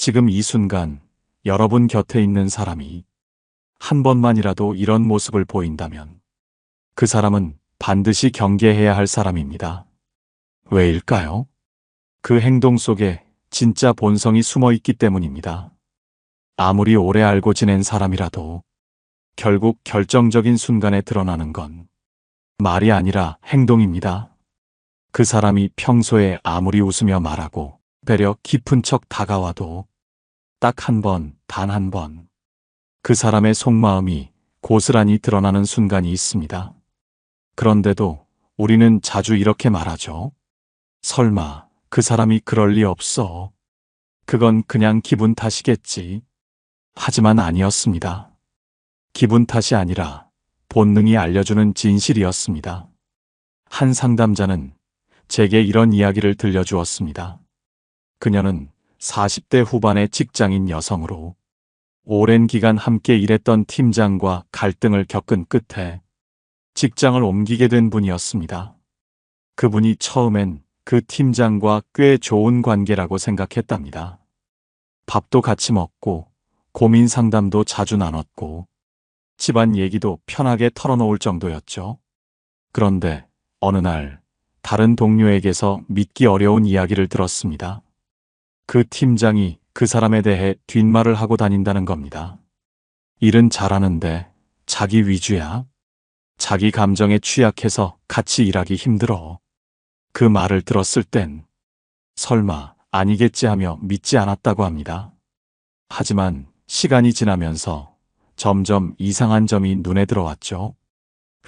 지금 이 순간 여러분 곁에 있는 사람이 한 번만이라도 이런 모습을 보인다면 그 사람은 반드시 경계해야 할 사람입니다. 왜일까요? 그 행동 속에 진짜 본성이 숨어 있기 때문입니다. 아무리 오래 알고 지낸 사람이라도 결국 결정적인 순간에 드러나는 건 말이 아니라 행동입니다. 그 사람이 평소에 아무리 웃으며 말하고 배려 깊은 척 다가와도 딱 한 번, 단 한 번, 그 사람의 속마음이 고스란히 드러나는 순간이 있습니다. 그런데도 우리는 자주 이렇게 말하죠. 설마 그 사람이 그럴 리 없어. 그건 그냥 기분 탓이겠지. 하지만 아니었습니다. 기분 탓이 아니라 본능이 알려주는 진실이었습니다. 한 상담자는 제게 이런 이야기를 들려주었습니다. 그녀는 40대 후반의 직장인 여성으로 오랜 기간 함께 일했던 팀장과 갈등을 겪은 끝에 직장을 옮기게 된 분이었습니다. 그분이 처음엔 그 팀장과 꽤 좋은 관계라고 생각했답니다. 밥도 같이 먹고 고민 상담도 자주 나눴고 집안 얘기도 편하게 털어놓을 정도였죠. 그런데 어느 날 다른 동료에게서 믿기 어려운 이야기를 들었습니다. 그 팀장이 그 사람에 대해 뒷말을 하고 다닌다는 겁니다. 일은 잘하는데 자기 위주야. 자기 감정에 취약해서 같이 일하기 힘들어. 그 말을 들었을 땐 설마 아니겠지 하며 믿지 않았다고 합니다. 하지만 시간이 지나면서 점점 이상한 점이 눈에 들어왔죠.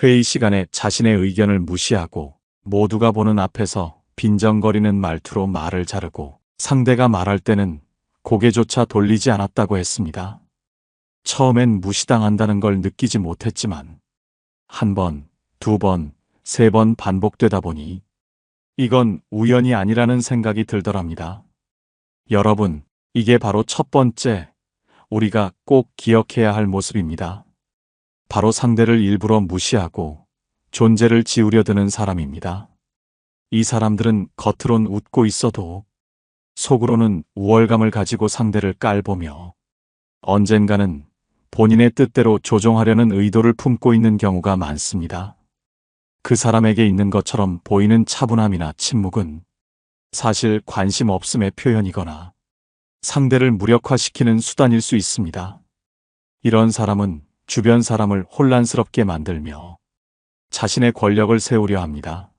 회의 시간에 자신의 의견을 무시하고 모두가 보는 앞에서 빈정거리는 말투로 말을 자르고 상대가 말할 때는 고개조차 돌리지 않았다고 했습니다. 처음엔 무시당한다는 걸 느끼지 못했지만 한 번, 두 번, 세 번 반복되다 보니 이건 우연이 아니라는 생각이 들더랍니다. 여러분, 이게 바로 첫 번째 우리가 꼭 기억해야 할 모습입니다. 바로 상대를 일부러 무시하고 존재를 지우려 드는 사람입니다. 이 사람들은 겉으론 웃고 있어도 속으로는 우월감을 가지고 상대를 깔보며 언젠가는 본인의 뜻대로 조종하려는 의도를 품고 있는 경우가 많습니다. 그 사람에게 있는 것처럼 보이는 차분함이나 침묵은 사실 관심 없음의 표현이거나 상대를 무력화시키는 수단일 수 있습니다. 이런 사람은 주변 사람을 혼란스럽게 만들며 자신의 권력을 세우려 합니다.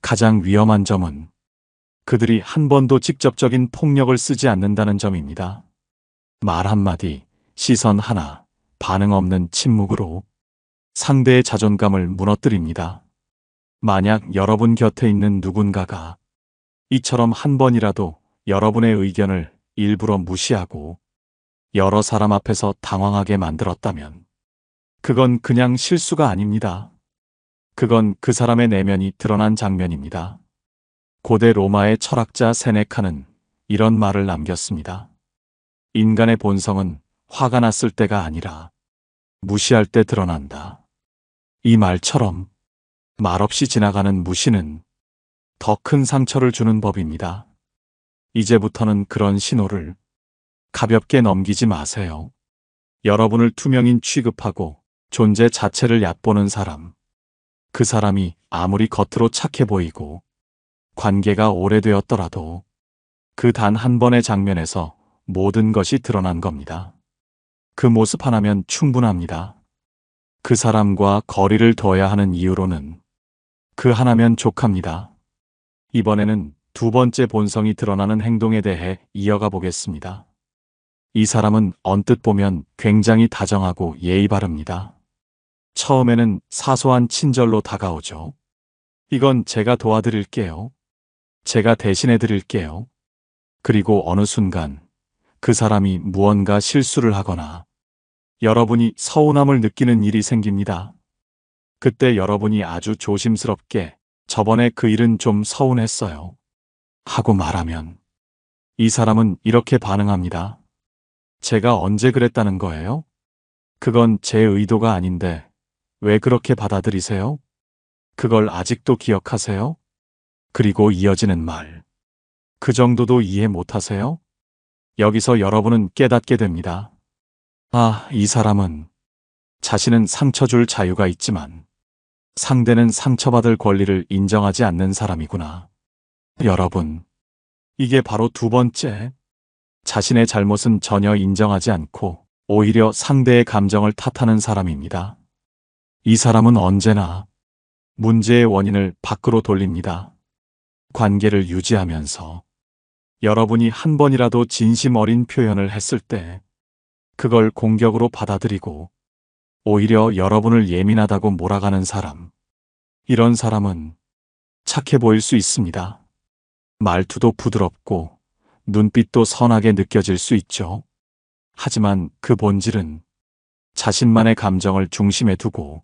가장 위험한 점은 그들이 한 번도 직접적인 폭력을 쓰지 않는다는 점입니다. 말 한마디, 시선 하나, 반응 없는 침묵으로 상대의 자존감을 무너뜨립니다. 만약 여러분 곁에 있는 누군가가 이처럼 한 번이라도 여러분의 의견을 일부러 무시하고 여러 사람 앞에서 당황하게 만들었다면 그건 그냥 실수가 아닙니다. 그건 그 사람의 내면이 드러난 장면입니다. 고대 로마의 철학자 세네카는 이런 말을 남겼습니다. 인간의 본성은 화가 났을 때가 아니라 무시할 때 드러난다. 이 말처럼 말없이 지나가는 무시는 더 큰 상처를 주는 법입니다. 이제부터는 그런 신호를 가볍게 넘기지 마세요. 여러분을 투명인 취급하고 존재 자체를 얕보는 사람. 그 사람이 아무리 겉으로 착해 보이고 관계가 오래되었더라도 그 단 한 번의 장면에서 모든 것이 드러난 겁니다. 그 모습 하나면 충분합니다. 그 사람과 거리를 둬야 하는 이유로는 그 하나면 족합니다. 이번에는 두 번째 본성이 드러나는 행동에 대해 이어가 보겠습니다. 이 사람은 언뜻 보면 굉장히 다정하고 예의 바릅니다. 처음에는 사소한 친절로 다가오죠. 이건 제가 도와드릴게요. 제가 대신해 드릴게요. 그리고 어느 순간 그 사람이 무언가 실수를 하거나 여러분이 서운함을 느끼는 일이 생깁니다. 그때 여러분이 아주 조심스럽게 저번에 그 일은 좀 서운했어요. 하고 말하면 이 사람은 이렇게 반응합니다. 제가 언제 그랬다는 거예요? 그건 제 의도가 아닌데 왜 그렇게 받아들이세요? 그걸 아직도 기억하세요? 그리고 이어지는 말. 그 정도도 이해 못하세요? 여기서 여러분은 깨닫게 됩니다. 아, 이 사람은 자신은 상처 줄 자유가 있지만 상대는 상처받을 권리를 인정하지 않는 사람이구나. 여러분, 이게 바로 두 번째, 자신의 잘못은 전혀 인정하지 않고 오히려 상대의 감정을 탓하는 사람입니다. 이 사람은 언제나 문제의 원인을 밖으로 돌립니다. 관계를 유지하면서 여러분이 한 번이라도 진심 어린 표현을 했을 때 그걸 공격으로 받아들이고 오히려 여러분을 예민하다고 몰아가는 사람. 이런 사람은 착해 보일 수 있습니다. 말투도 부드럽고 눈빛도 선하게 느껴질 수 있죠. 하지만 그 본질은 자신만의 감정을 중심에 두고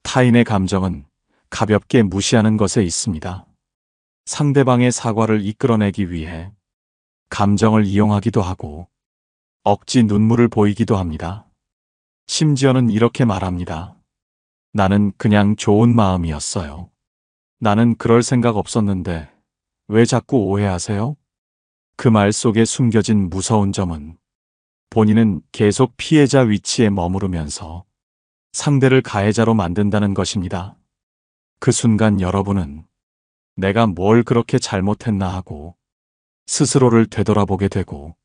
타인의 감정은 가볍게 무시하는 것에 있습니다. 상대방의 사과를 이끌어내기 위해 감정을 이용하기도 하고 억지 눈물을 보이기도 합니다. 심지어는 이렇게 말합니다. 나는 그냥 좋은 마음이었어요. 나는 그럴 생각 없었는데 왜 자꾸 오해하세요? 그 말 속에 숨겨진 무서운 점은 본인은 계속 피해자 위치에 머무르면서 상대를 가해자로 만든다는 것입니다. 그 순간 여러분은 내가 뭘 그렇게 잘못했나 하고 스스로를 되돌아보게 되고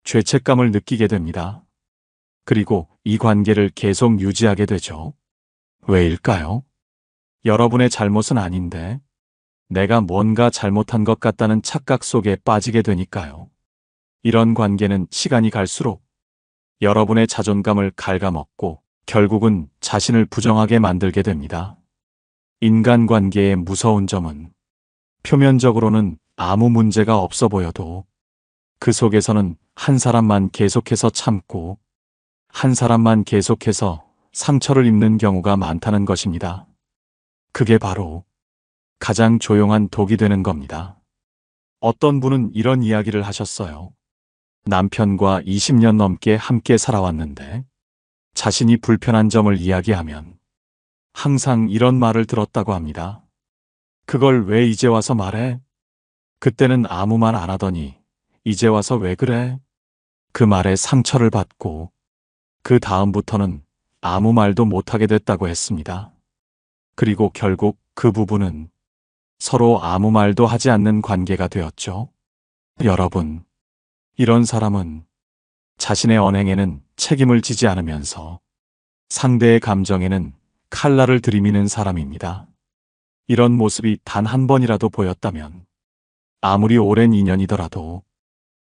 죄책감을 느끼게 됩니다. 그리고 이 관계를 계속 유지하게 되죠. 왜일까요? 여러분의 잘못은 아닌데 내가 뭔가 잘못한 것 같다는 착각 속에 빠지게 되니까요. 이런 관계는 시간이 갈수록 여러분의 자존감을 갉아먹고 결국은 자신을 부정하게 만들게 됩니다. 인간관계의 무서운 점은 표면적으로는 아무 문제가 없어 보여도 그 속에서는 한 사람만 계속해서 참고 한 사람만 계속해서 상처를 입는 경우가 많다는 것입니다. 그게 바로 가장 조용한 독이 되는 겁니다. 어떤 분은 이런 이야기를 하셨어요. 남편과 20년 넘게 함께 살아왔는데 자신이 불편한 점을 이야기하면 항상 이런 말을 들었다고 합니다. 그걸 왜 이제 와서 말해? 그때는 아무 말 안 하더니 이제 와서 왜 그래? 그 말에 상처를 받고 그 다음부터는 아무 말도 못하게 됐다고 했습니다. 그리고 결국 그 부부는 서로 아무 말도 하지 않는 관계가 되었죠. 여러분, 이런 사람은 자신의 언행에는 책임을 지지 않으면서 상대의 감정에는 칼날을 들이미는 사람입니다. 이런 모습이 단 한 번이라도 보였다면 아무리 오랜 인연이더라도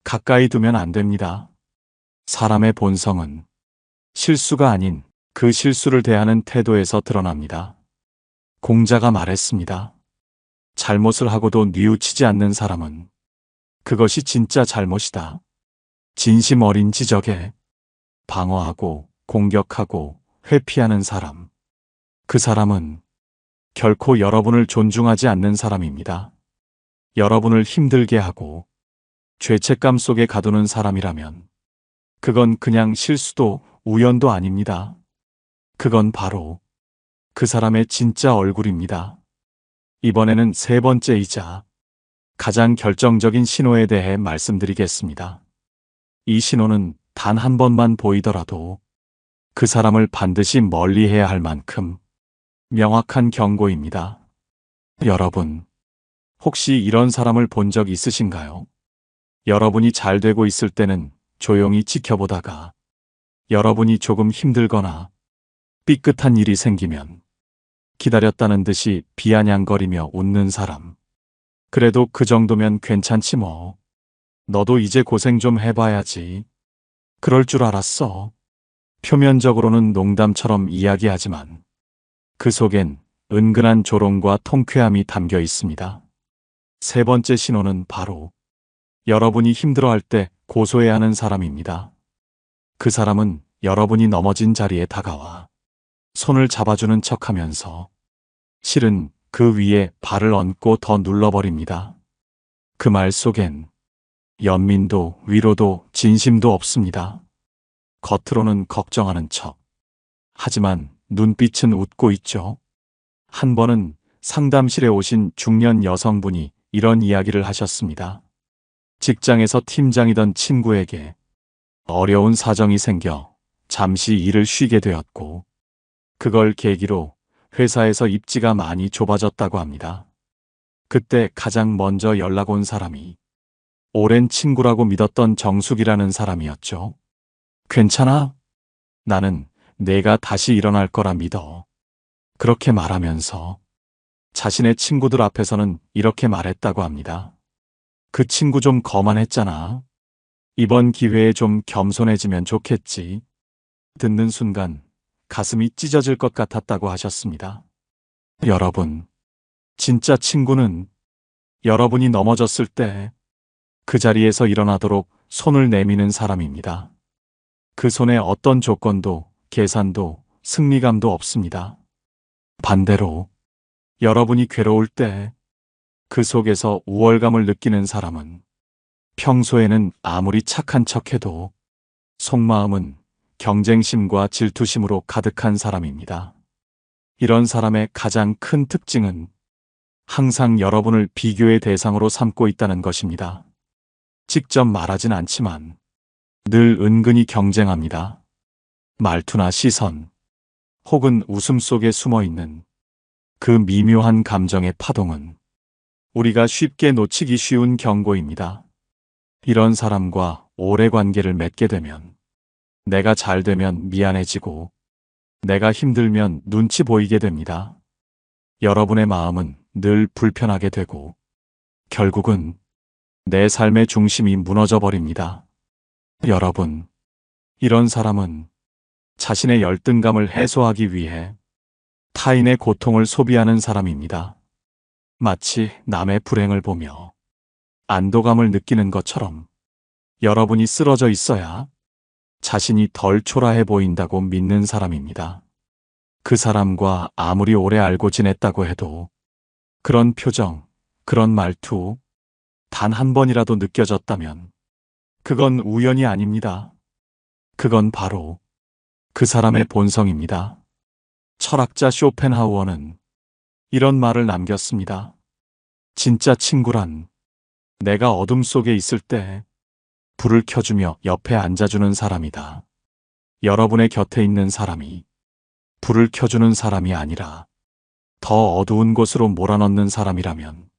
가까이 두면 안 됩니다. 사람의 본성은 실수가 아닌 그 실수를 대하는 태도에서 드러납니다. 공자가 말했습니다. 잘못을 하고도 뉘우치지 않는 사람은 그것이 진짜 잘못이다. 진심 어린 지적에 방어하고 공격하고 회피하는 사람. 그 사람은 결코 여러분을 존중하지 않는 사람입니다. 여러분을 힘들게 하고 죄책감 속에 가두는 사람이라면 그건 그냥 실수도 우연도 아닙니다. 그건 바로 그 사람의 진짜 얼굴입니다. 이번에는 세 번째이자 가장 결정적인 신호에 대해 말씀드리겠습니다. 이 신호는 단 한 번만 보이더라도 그 사람을 반드시 멀리해야 할 만큼 명확한 경고입니다. 여러분, 혹시 이런 사람을 본 적 있으신가요? 여러분이 잘 되고 있을 때는 조용히 지켜보다가 여러분이 조금 힘들거나 삐끗한 일이 생기면 기다렸다는 듯이 비아냥거리며 웃는 사람. 그래도 그 정도면 괜찮지 뭐. 너도 이제 고생 좀 해봐야지. 그럴 줄 알았어. 표면적으로는 농담처럼 이야기하지만 그 속엔 은근한 조롱과 통쾌함이 담겨 있습니다. 세 번째 신호는 바로 여러분이 힘들어할 때 고소해야 하는 사람입니다. 그 사람은 여러분이 넘어진 자리에 다가와 손을 잡아주는 척하면서 실은 그 위에 발을 얹고 더 눌러버립니다. 그 말 속엔 연민도 위로도 진심도 없습니다. 겉으로는 걱정하는 척. 하지만 눈빛은 웃고 있죠. 한 번은 상담실에 오신 중년 여성분이 이런 이야기를 하셨습니다. 직장에서 팀장이던 친구에게 어려운 사정이 생겨 잠시 일을 쉬게 되었고, 그걸 계기로 회사에서 입지가 많이 좁아졌다고 합니다. 그때 가장 먼저 연락 온 사람이 오랜 친구라고 믿었던 정숙이라는 사람이었죠. 괜찮아? 나는 내가 다시 일어날 거라 믿어. 그렇게 말하면서 자신의 친구들 앞에서는 이렇게 말했다고 합니다. 그 친구 좀 거만했잖아. 이번 기회에 좀 겸손해지면 좋겠지. 듣는 순간 가슴이 찢어질 것 같았다고 하셨습니다. 여러분, 진짜 친구는 여러분이 넘어졌을 때 그 자리에서 일어나도록 손을 내미는 사람입니다. 그 손에 어떤 조건도, 계산도, 승리감도 없습니다. 반대로 여러분이 괴로울 때 그 속에서 우월감을 느끼는 사람은 평소에는 아무리 착한 척해도 속마음은 경쟁심과 질투심으로 가득한 사람입니다. 이런 사람의 가장 큰 특징은 항상 여러분을 비교의 대상으로 삼고 있다는 것입니다. 직접 말하진 않지만 늘 은근히 경쟁합니다. 말투나 시선, 혹은 웃음 속에 숨어 있는 그 미묘한 감정의 파동은 우리가 쉽게 놓치기 쉬운 경고입니다. 이런 사람과 오래 관계를 맺게 되면 내가 잘 되면 미안해지고 내가 힘들면 눈치 보이게 됩니다. 여러분의 마음은 늘 불편하게 되고 결국은 내 삶의 중심이 무너져 버립니다. 여러분, 이런 사람은 자신의 열등감을 해소하기 위해 타인의 고통을 소비하는 사람입니다. 마치 남의 불행을 보며 안도감을 느끼는 것처럼 여러분이 쓰러져 있어야 자신이 덜 초라해 보인다고 믿는 사람입니다. 그 사람과 아무리 오래 알고 지냈다고 해도 그런 표정, 그런 말투 단 한 번이라도 느껴졌다면 그건 우연이 아닙니다. 그건 바로 그 사람의 본성입니다. 철학자 쇼펜하우어는 이런 말을 남겼습니다. 진짜 친구란 내가 어둠 속에 있을 때 불을 켜주며 옆에 앉아주는 사람이다. 여러분의 곁에 있는 사람이 불을 켜주는 사람이 아니라 더 어두운 곳으로 몰아넣는 사람이라면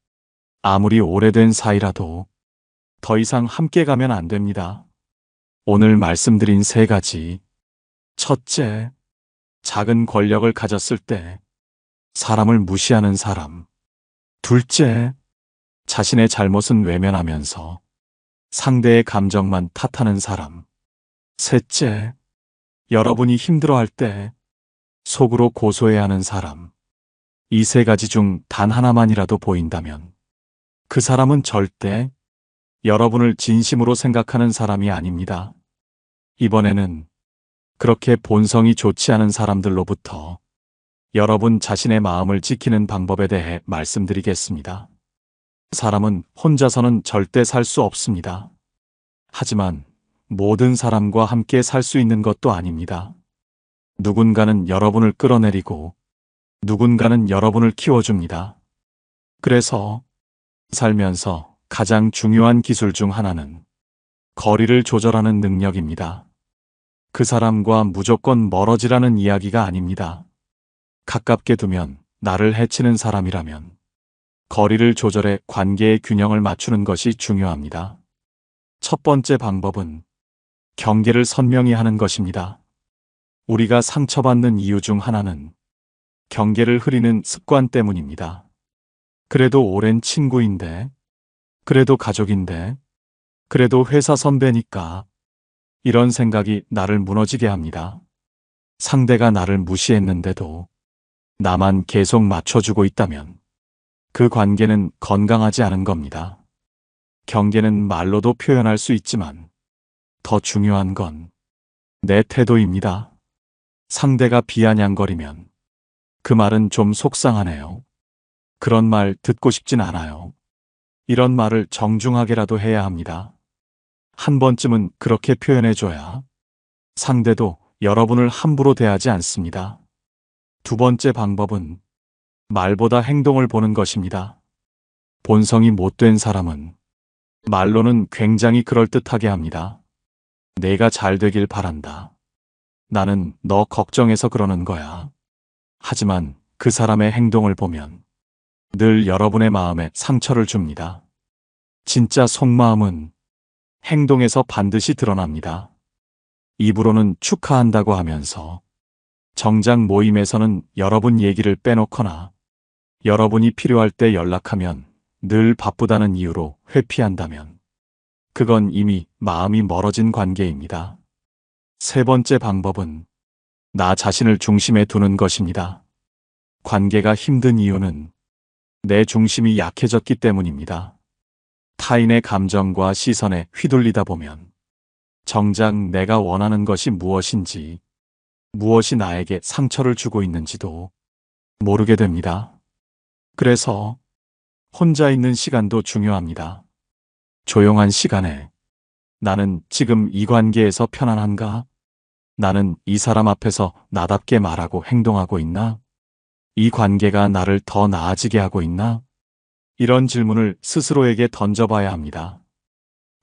아무리 오래된 사이라도 더 이상 함께 가면 안 됩니다. 오늘 말씀드린 세 가지. 첫째, 작은 권력을 가졌을 때 사람을 무시하는 사람. 둘째, 자신의 잘못은 외면하면서 상대의 감정만 탓하는 사람. 셋째, 여러분이 힘들어할 때 속으로 고소해하는 사람. 이 세 가지 중 단 하나만이라도 보인다면 그 사람은 절대 여러분을 진심으로 생각하는 사람이 아닙니다. 이번에는 그렇게 본성이 좋지 않은 사람들로부터 여러분 자신의 마음을 지키는 방법에 대해 말씀드리겠습니다. 사람은 혼자서는 절대 살 수 없습니다. 하지만 모든 사람과 함께 살 수 있는 것도 아닙니다. 누군가는 여러분을 끌어내리고 누군가는 여러분을 키워줍니다. 그래서 살면서 가장 중요한 기술 중 하나는 거리를 조절하는 능력입니다. 그 사람과 무조건 멀어지라는 이야기가 아닙니다. 가깝게 두면 나를 해치는 사람이라면 거리를 조절해 관계의 균형을 맞추는 것이 중요합니다. 첫 번째 방법은 경계를 선명히 하는 것입니다. 우리가 상처받는 이유 중 하나는 경계를 흐리는 습관 때문입니다. 그래도 오랜 친구인데, 그래도 가족인데, 그래도 회사 선배니까 이런 생각이 나를 무너지게 합니다. 상대가 나를 무시했는데도 나만 계속 맞춰주고 있다면 그 관계는 건강하지 않은 겁니다. 경계는 말로도 표현할 수 있지만 더 중요한 건 내 태도입니다. 상대가 비아냥거리면 그 말은 좀 속상하네요. 그런 말 듣고 싶진 않아요. 이런 말을 정중하게라도 해야 합니다. 한 번쯤은 그렇게 표현해줘야 상대도 여러분을 함부로 대하지 않습니다. 두 번째 방법은 말보다 행동을 보는 것입니다. 본성이 못된 사람은 말로는 굉장히 그럴듯하게 합니다. 내가 잘 되길 바란다. 나는 너 걱정해서 그러는 거야. 하지만 그 사람의 행동을 보면 늘 여러분의 마음에 상처를 줍니다. 진짜 속마음은 행동에서 반드시 드러납니다. 입으로는 축하한다고 하면서 정작 모임에서는 여러분 얘기를 빼놓거나 여러분이 필요할 때 연락하면 늘 바쁘다는 이유로 회피한다면 그건 이미 마음이 멀어진 관계입니다. 세 번째 방법은 나 자신을 중심에 두는 것입니다. 관계가 힘든 이유는 내 중심이 약해졌기 때문입니다. 타인의 감정과 시선에 휘둘리다 보면 정작 내가 원하는 것이 무엇인지, 무엇이 나에게 상처를 주고 있는지도 모르게 됩니다. 그래서 혼자 있는 시간도 중요합니다. 조용한 시간에 나는 지금 이 관계에서 편안한가? 나는 이 사람 앞에서 나답게 말하고 행동하고 있나? 이 관계가 나를 더 나아지게 하고 있나? 이런 질문을 스스로에게 던져봐야 합니다.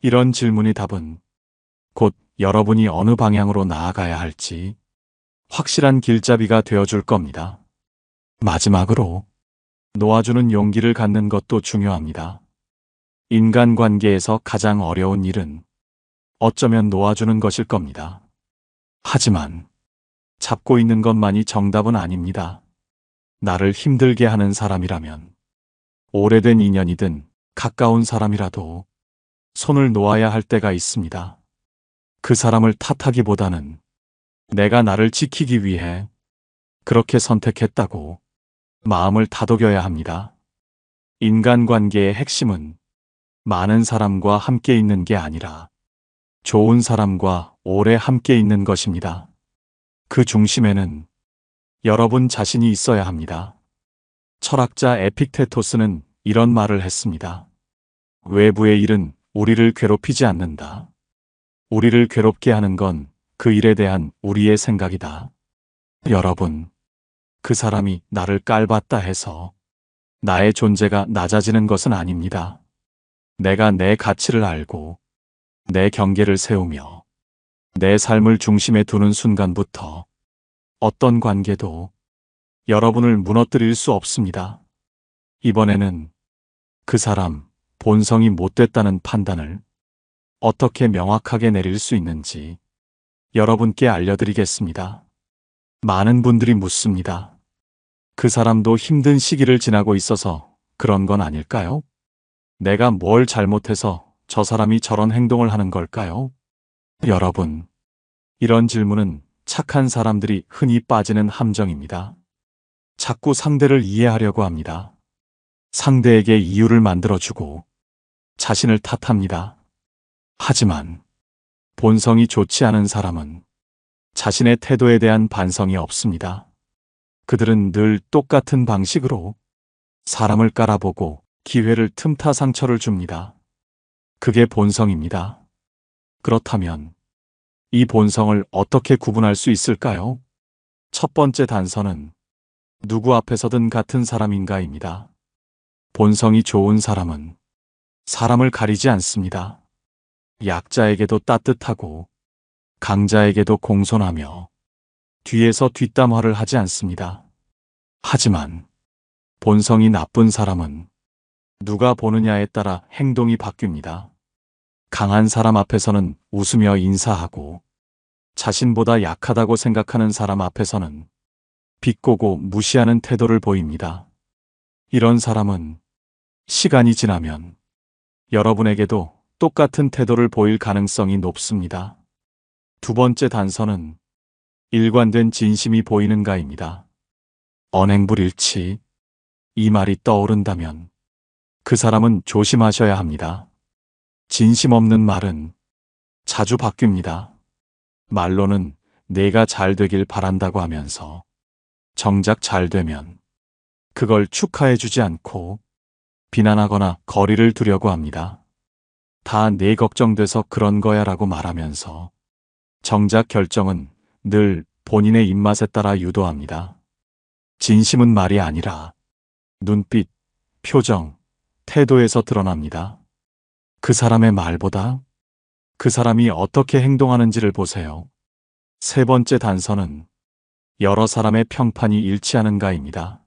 이런 질문의 답은 곧 여러분이 어느 방향으로 나아가야 할지 확실한 길잡이가 되어줄 겁니다. 마지막으로 놓아주는 용기를 갖는 것도 중요합니다. 인간관계에서 가장 어려운 일은 어쩌면 놓아주는 것일 겁니다. 하지만 잡고 있는 것만이 정답은 아닙니다. 나를 힘들게 하는 사람이라면 오래된 인연이든 가까운 사람이라도 손을 놓아야 할 때가 있습니다. 그 사람을 탓하기보다는 내가 나를 지키기 위해 그렇게 선택했다고 마음을 다독여야 합니다. 인간관계의 핵심은 많은 사람과 함께 있는 게 아니라 좋은 사람과 오래 함께 있는 것입니다. 그 중심에는 여러분 자신이 있어야 합니다. 철학자 에픽테토스는 이런 말을 했습니다. 외부의 일은 우리를 괴롭히지 않는다. 우리를 괴롭게 하는 건 그 일에 대한 우리의 생각이다. 여러분, 그 사람이 나를 깔봤다 해서 나의 존재가 낮아지는 것은 아닙니다. 내가 내 가치를 알고 내 경계를 세우며 내 삶을 중심에 두는 순간부터 어떤 관계도 여러분을 무너뜨릴 수 없습니다. 이번에는 그 사람 본성이 못됐다는 판단을 어떻게 명확하게 내릴 수 있는지 여러분께 알려드리겠습니다. 많은 분들이 묻습니다. 그 사람도 힘든 시기를 지나고 있어서 그런 건 아닐까요? 내가 뭘 잘못해서 저 사람이 저런 행동을 하는 걸까요? 여러분, 이런 질문은 착한 사람들이 흔히 빠지는 함정입니다. 자꾸 상대를 이해하려고 합니다. 상대에게 이유를 만들어주고 자신을 탓합니다. 하지만 본성이 좋지 않은 사람은 자신의 태도에 대한 반성이 없습니다. 그들은 늘 똑같은 방식으로 사람을 깔아보고 기회를 틈타 상처를 줍니다. 그게 본성입니다. 그렇다면 이 본성을 어떻게 구분할 수 있을까요? 첫 번째 단서는 누구 앞에서든 같은 사람인가입니다. 본성이 좋은 사람은 사람을 가리지 않습니다. 약자에게도 따뜻하고 강자에게도 공손하며 뒤에서 뒷담화를 하지 않습니다. 하지만 본성이 나쁜 사람은 누가 보느냐에 따라 행동이 바뀝니다. 강한 사람 앞에서는 웃으며 인사하고 자신보다 약하다고 생각하는 사람 앞에서는 비꼬고 무시하는 태도를 보입니다. 이런 사람은 시간이 지나면 여러분에게도 똑같은 태도를 보일 가능성이 높습니다. 두 번째 단서는 일관된 진심이 보이는가입니다. 언행불일치, 이 말이 떠오른다면 그 사람은 조심하셔야 합니다. 진심 없는 말은 자주 바뀝니다. 말로는 내가 잘 되길 바란다고 하면서 정작 잘 되면 그걸 축하해주지 않고 비난하거나 거리를 두려고 합니다. 다 내 걱정돼서 그런 거야 라고 말하면서 정작 결정은 늘 본인의 입맛에 따라 유도합니다. 진심은 말이 아니라 눈빛, 표정, 태도에서 드러납니다. 그 사람의 말보다 그 사람이 어떻게 행동하는지를 보세요. 세 번째 단서는 여러 사람의 평판이 일치하는가입니다.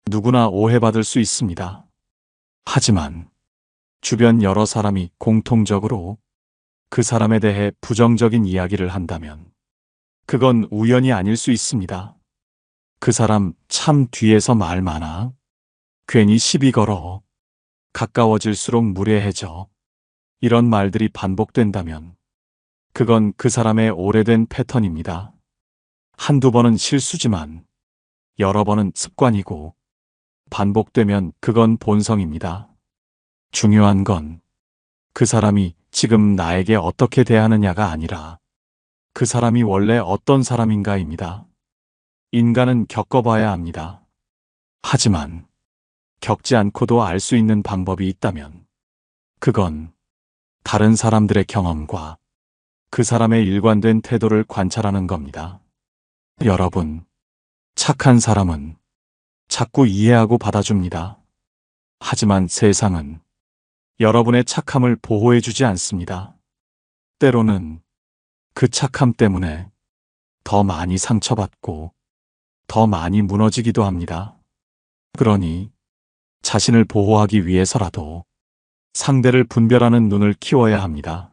누구나 오해받을 수 있습니다. 하지만 주변 여러 사람이 공통적으로 그 사람에 대해 부정적인 이야기를 한다면 그건 우연이 아닐 수 있습니다. 그 사람 참 뒤에서 말 많아. 괜히 시비 걸어. 가까워질수록 무례해져. 이런 말들이 반복된다면 그건 그 사람의 오래된 패턴입니다. 한두 번은 실수지만 여러 번은 습관이고 반복되면 그건 본성입니다. 중요한 건 그 사람이 지금 나에게 어떻게 대하느냐가 아니라 그 사람이 원래 어떤 사람인가입니다. 인간은 겪어봐야 합니다. 하지만 겪지 않고도 알 수 있는 방법이 있다면 그건 다른 사람들의 경험과 그 사람의 일관된 태도를 관찰하는 겁니다. 여러분, 착한 사람은 자꾸 이해하고 받아줍니다. 하지만 세상은 여러분의 착함을 보호해주지 않습니다. 때로는 그 착함 때문에 더 많이 상처받고 더 많이 무너지기도 합니다. 그러니 자신을 보호하기 위해서라도 상대를 분별하는 눈을 키워야 합니다.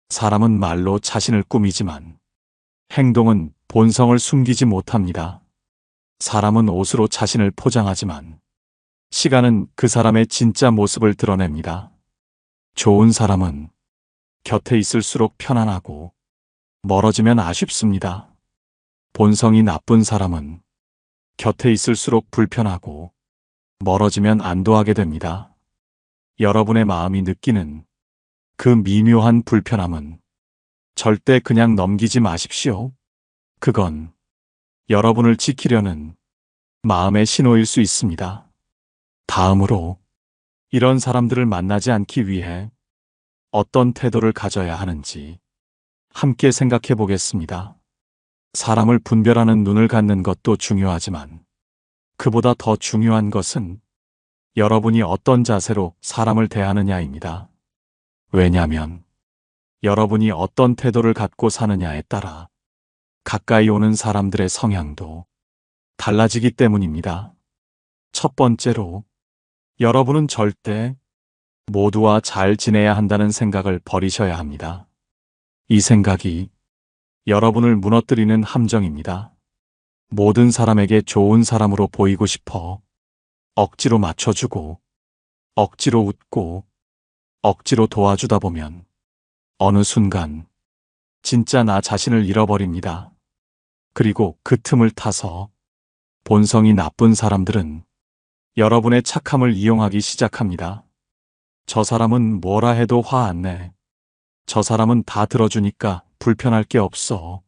사람은 말로 자신을 꾸미지만 행동은 본성을 숨기지 못합니다. 사람은 옷으로 자신을 포장하지만 시간은 그 사람의 진짜 모습을 드러냅니다. 좋은 사람은 곁에 있을수록 편안하고 멀어지면 아쉽습니다. 본성이 나쁜 사람은 곁에 있을수록 불편하고 멀어지면 안도하게 됩니다. 여러분의 마음이 느끼는 그 미묘한 불편함은 절대 그냥 넘기지 마십시오. 그건 여러분을 지키려는 마음의 신호일 수 있습니다. 다음으로 이런 사람들을 만나지 않기 위해 어떤 태도를 가져야 하는지 함께 생각해 보겠습니다. 사람을 분별하는 눈을 갖는 것도 중요하지만 그보다 더 중요한 것은 여러분이 어떤 자세로 사람을 대하느냐입니다. 왜냐하면 여러분이 어떤 태도를 갖고 사느냐에 따라 가까이 오는 사람들의 성향도 달라지기 때문입니다. 첫 번째로, 여러분은 절대 모두와 잘 지내야 한다는 생각을 버리셔야 합니다. 이 생각이 여러분을 무너뜨리는 함정입니다. 모든 사람에게 좋은 사람으로 보이고 싶어 억지로 맞춰주고, 억지로 웃고, 억지로 도와주다 보면 어느 순간 진짜 나 자신을 잃어버립니다. 그리고 그 틈을 타서 본성이 나쁜 사람들은 여러분의 착함을 이용하기 시작합니다. 저 사람은 뭐라 해도 화 안 내. 저 사람은 다 들어주니까 불편할 게 없어.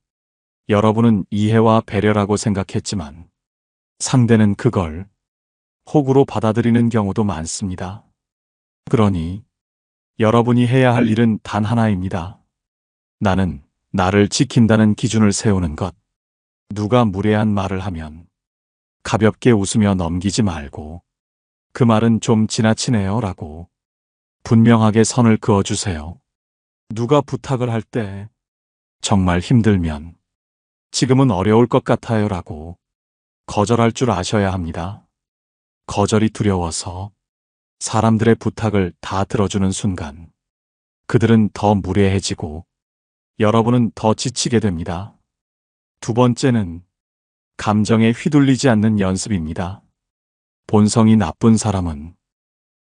여러분은 이해와 배려라고 생각했지만 상대는 그걸 호구로 받아들이는 경우도 많습니다. 그러니 여러분이 해야 할 일은 단 하나입니다. 나는 나를 지킨다는 기준을 세우는 것. 누가 무례한 말을 하면 가볍게 웃으며 넘기지 말고 그 말은 좀 지나치네요 라고 분명하게 선을 그어주세요. 누가 부탁을 할 때 정말 힘들면 지금은 어려울 것 같아요 라고 거절할 줄 아셔야 합니다. 거절이 두려워서 사람들의 부탁을 다 들어주는 순간 그들은 더 무례해지고 여러분은 더 지치게 됩니다. 두 번째는 감정에 휘둘리지 않는 연습입니다. 본성이 나쁜 사람은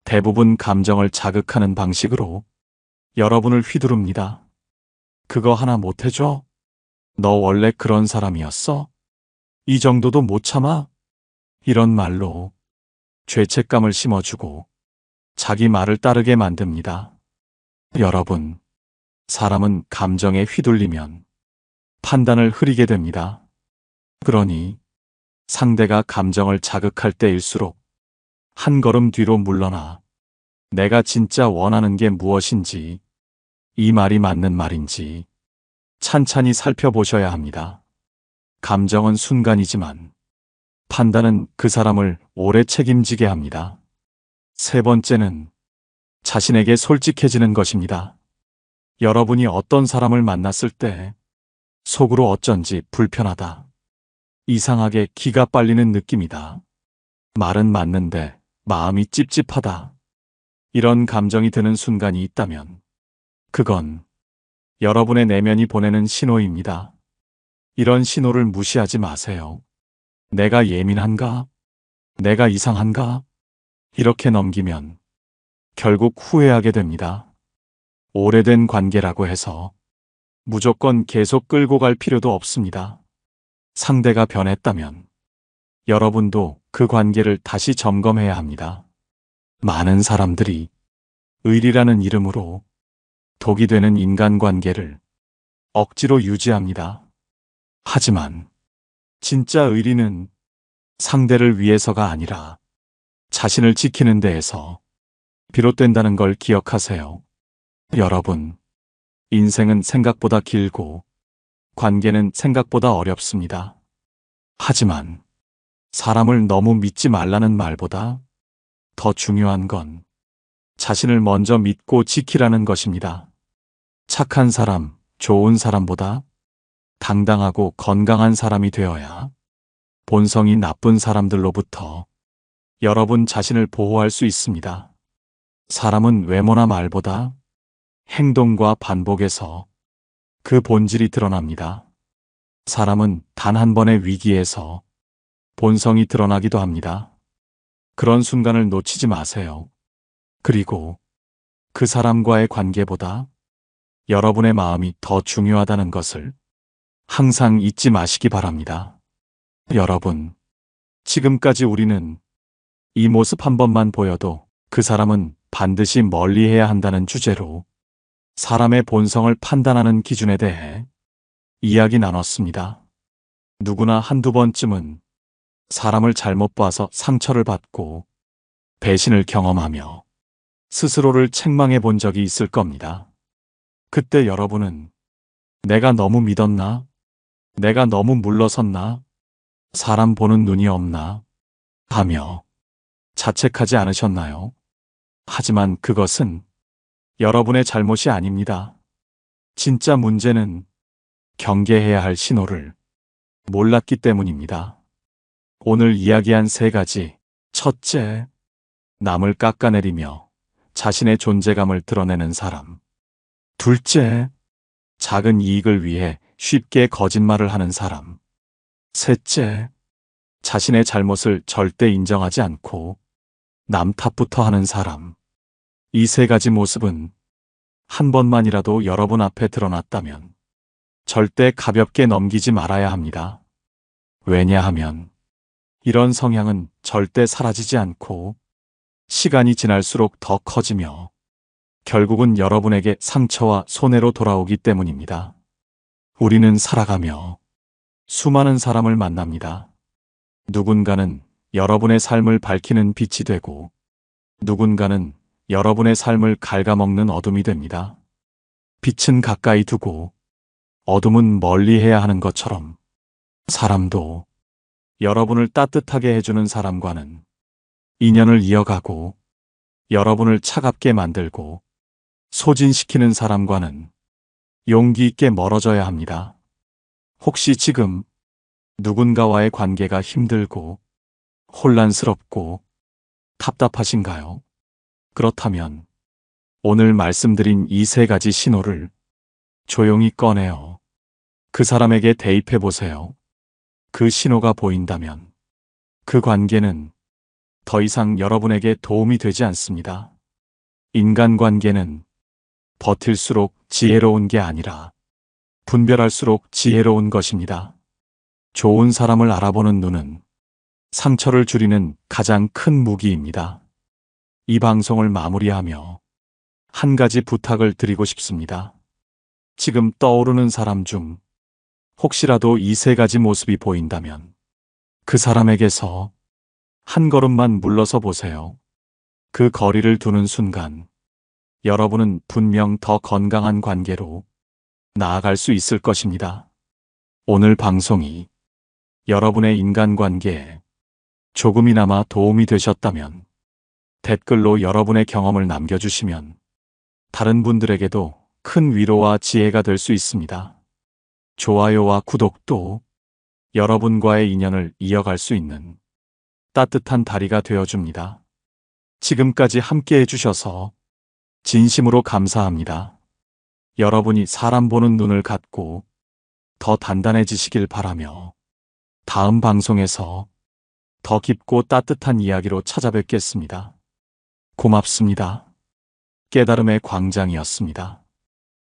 대부분 감정을 자극하는 방식으로 여러분을 휘두릅니다. 그거 하나 못 해줘? 너 원래 그런 사람이었어? 이 정도도 못 참아? 이런 말로 죄책감을 심어주고 자기 말을 따르게 만듭니다. 여러분, 사람은 감정에 휘둘리면 판단을 흐리게 됩니다. 그러니 상대가 감정을 자극할 때일수록 한 걸음 뒤로 물러나 내가 진짜 원하는 게 무엇인지, 이 말이 맞는 말인지 찬찬히 살펴보셔야 합니다. 감정은 순간이지만 판단은 그 사람을 오래 책임지게 합니다. 세 번째는 자신에게 솔직해지는 것입니다. 여러분이 어떤 사람을 만났을 때 속으로 어쩐지 불편하다, 이상하게 기가 빨리는 느낌이다, 말은 맞는데 마음이 찝찝하다, 이런 감정이 드는 순간이 있다면 그건 여러분의 내면이 보내는 신호입니다. 이런 신호를 무시하지 마세요. 내가 예민한가? 내가 이상한가? 이렇게 넘기면 결국 후회하게 됩니다. 오래된 관계라고 해서 무조건 계속 끌고 갈 필요도 없습니다. 상대가 변했다면 여러분도 그 관계를 다시 점검해야 합니다. 많은 사람들이 의리라는 이름으로 독이 되는 인간관계를 억지로 유지합니다. 하지만 진짜 의리는 상대를 위해서가 아니라 자신을 지키는 데에서 비롯된다는 걸 기억하세요. 여러분, 인생은 생각보다 길고 관계는 생각보다 어렵습니다. 하지만 사람을 너무 믿지 말라는 말보다 더 중요한 건 자신을 먼저 믿고 지키라는 것입니다. 착한 사람, 좋은 사람보다 당당하고 건강한 사람이 되어야 본성이 나쁜 사람들로부터 여러분 자신을 보호할 수 있습니다. 사람은 외모나 말보다 행동과 반복에서 그 본질이 드러납니다. 사람은 단 한 번의 위기에서 본성이 드러나기도 합니다. 그런 순간을 놓치지 마세요. 그리고 그 사람과의 관계보다 여러분의 마음이 더 중요하다는 것을 항상 잊지 마시기 바랍니다. 여러분, 지금까지 우리는 이 모습 한 번만 보여도 그 사람은 반드시 멀리해야 한다는 주제로 사람의 본성을 판단하는 기준에 대해 이야기 나눴습니다. 누구나 한두 번쯤은 사람을 잘못 봐서 상처를 받고 배신을 경험하며 스스로를 책망해 본 적이 있을 겁니다. 그때 여러분은 내가 너무 믿었나? 내가 너무 물러섰나? 사람 보는 눈이 없나? 하며 자책하지 않으셨나요? 하지만 그것은 여러분의 잘못이 아닙니다. 진짜 문제는 경계해야 할 신호를 몰랐기 때문입니다. 오늘 이야기한 3가지. 첫째, 남을 깎아내리며 자신의 존재감을 드러내는 사람. 둘째, 작은 이익을 위해 쉽게 거짓말을 하는 사람. 셋째, 자신의 잘못을 절대 인정하지 않고 남 탓부터 하는 사람. 이 3가지 모습은 한 번만이라도 여러분 앞에 드러났다면 절대 가볍게 넘기지 말아야 합니다. 왜냐하면 이런 성향은 절대 사라지지 않고 시간이 지날수록 더 커지며 결국은 여러분에게 상처와 손해로 돌아오기 때문입니다. 우리는 살아가며 수많은 사람을 만납니다. 누군가는 여러분의 삶을 밝히는 빛이 되고 누군가는 여러분의 삶을 갉아먹는 어둠이 됩니다. 빛은 가까이 두고 어둠은 멀리 해야 하는 것처럼 사람도 여러분을 따뜻하게 해주는 사람과는 인연을 이어가고 여러분을 차갑게 만들고 소진시키는 사람과는 용기 있게 멀어져야 합니다. 혹시 지금 누군가와의 관계가 힘들고 혼란스럽고 답답하신가요? 그렇다면 오늘 말씀드린 이 3가지 신호를 조용히 꺼내어 그 사람에게 대입해 보세요. 그 신호가 보인다면 그 관계는 더 이상 여러분에게 도움이 되지 않습니다. 인간관계는 버틸수록 지혜로운 게 아니라 분별할수록 지혜로운 것입니다. 좋은 사람을 알아보는 눈은 상처를 줄이는 가장 큰 무기입니다. 이 방송을 마무리하며 한 가지 부탁을 드리고 싶습니다. 지금 떠오르는 사람 중 혹시라도 이 3가지 모습이 보인다면 그 사람에게서 한 걸음만 물러서 보세요. 그 거리를 두는 순간 여러분은 분명 더 건강한 관계로 나아갈 수 있을 것입니다. 오늘 방송이 여러분의 인간관계에 조금이나마 도움이 되셨다면 댓글로 여러분의 경험을 남겨주시면 다른 분들에게도 큰 위로와 지혜가 될 수 있습니다. 좋아요와 구독도 여러분과의 인연을 이어갈 수 있는 따뜻한 다리가 되어줍니다. 지금까지 함께 해주셔서 진심으로 감사합니다. 여러분이 사람 보는 눈을 갖고 더 단단해지시길 바라며 다음 방송에서 더 깊고 따뜻한 이야기로 찾아뵙겠습니다. 고맙습니다. 깨달음의 광장이었습니다.